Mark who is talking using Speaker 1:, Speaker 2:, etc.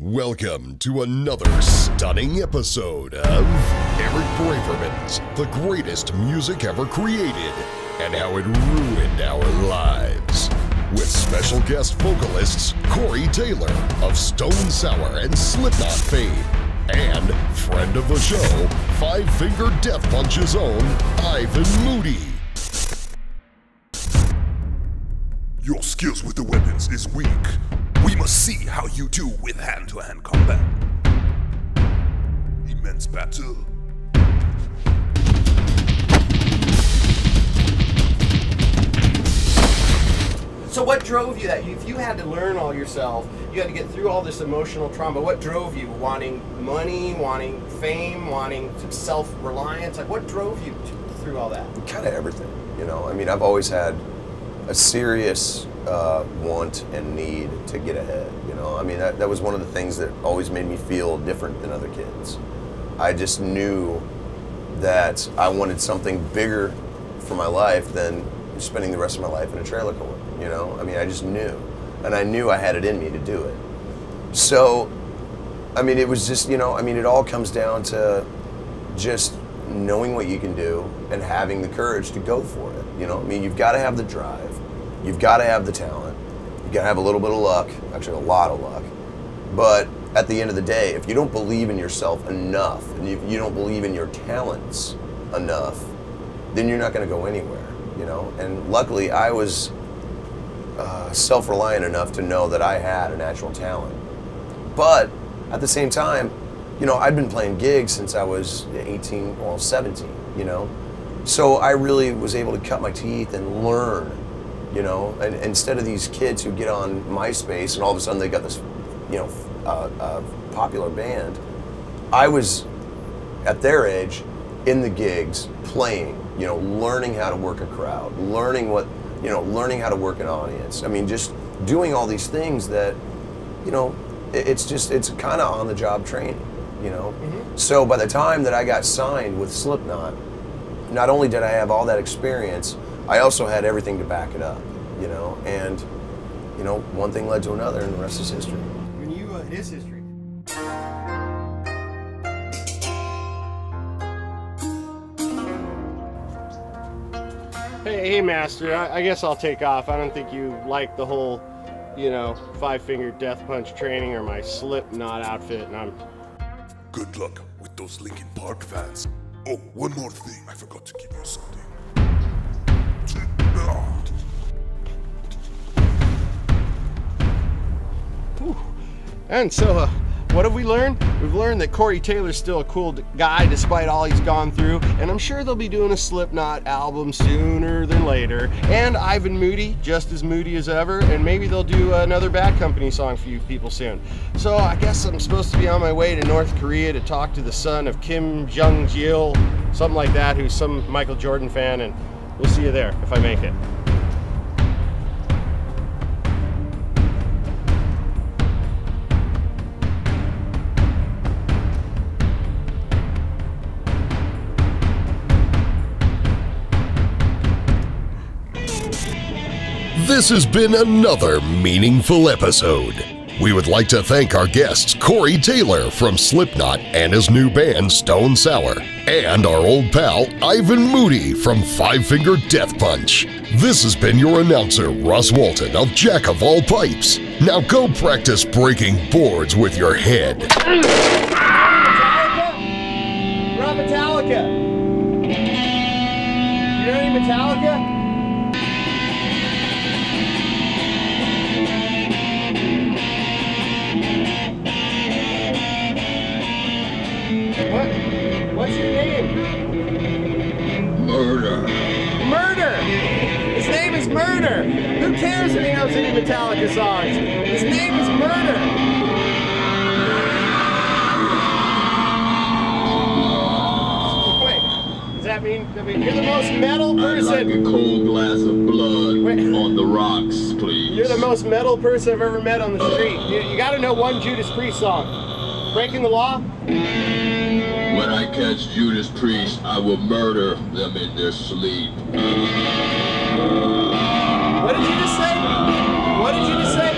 Speaker 1: Welcome to another stunning episode of Eric Braverman's The Greatest Music Ever Created and How It Ruined Our Lives. With special guest vocalists Corey Taylor of Stone Sour and Slipknot fame, and friend of the show, Five Finger Death Punch's own Ivan Moody.
Speaker 2: Your skills with the weapons is weak. We must see how you do with hand-to-hand combat. Immense battle.
Speaker 3: So what drove you that? If you had to learn all yourself, you had to get through all this emotional trauma, what drove you? Wanting money, wanting fame, wanting self-reliance? Like, what drove you through all that?
Speaker 4: Kind of everything, you know. I mean, I've always had a serious want and need to get ahead, you know. I mean, that was one of the things that always made me feel different than other kids. I just knew that I wanted something bigger for my life than spending the rest of my life in a trailer court, you know. I mean, I just knew, and I knew I had it in me to do it. So, I mean, it was just, you know, I mean, it all comes down to just knowing what you can do and having the courage to go for it, you know. I mean, you've got to have the drive. You've got to have the talent. You've got to have a little bit of luck, actually a lot of luck. But at the end of the day, if you don't believe in yourself enough, and if you don't believe in your talents enough, then you're not going to go anywhere, you know? And luckily, I was self-reliant enough to know that I had a natural talent. But at the same time, you know, I'd been playing gigs since I was 18, well, 17, you know? So I really was able to cut my teeth and learn, you know, and instead of these kids who get on MySpace and all of a sudden they got this, you know, popular band, I was at their age in the gigs playing, you know, learning how to work a crowd, learning what, you know, learning how to work an audience. I mean, just doing all these things that, you know, it's kind of on the job training, you know. Mm-hmm. So by the time that I got signed with Slipknot, not only did I have all that experience, I also had everything to back it up, you know, and, you know, one thing led to another, and the rest is history.
Speaker 3: When you, it is history. Hey, Master, I guess I'll take off. I don't think you like the whole, you know, Five Finger Death Punch training or my Slipknot outfit, and I'm...
Speaker 2: Good luck with those Linkin Park fans. Oh, one more thing, I forgot to give you something.
Speaker 3: Whew. And so, what have we learned? We've learned that Corey Taylor's still a cool guy despite all he's gone through, and I'm sure they'll be doing a Slipknot album sooner than later. And Ivan Moody, just as moody as ever, and maybe they'll do another Bad Company song for you people soon. So I guess I'm supposed to be on my way to North Korea to talk to the son of Kim Jong-il, something like that, who's some Michael Jordan fan, and we'll see you there if I make it.
Speaker 1: This has been another meaningful episode. We would like to thank our guests Corey Taylor from Slipknot and his new band Stone Sour, and our old pal Ivan Moody from Five Finger Death Punch. This has been your announcer Russ Walton of Jack of All Pipes. Now go practice breaking boards with your head.
Speaker 3: Metallica? We're on Metallica. You know any Metallica? What's your name?
Speaker 2: Murder.
Speaker 3: Murder! His name is Murder! Who cares if he knows any Metallica songs? His name is Murder! Wait, does that mean you're the most metal person?
Speaker 5: I'd like a cold glass of blood on the rocks, please.
Speaker 3: You're the most metal person I've ever met on the street. You gotta know one Judas Priest song. Breaking the Law?
Speaker 5: When I catch Judas Priest, I will murder them in their sleep.
Speaker 3: What did you just say? What did you just say?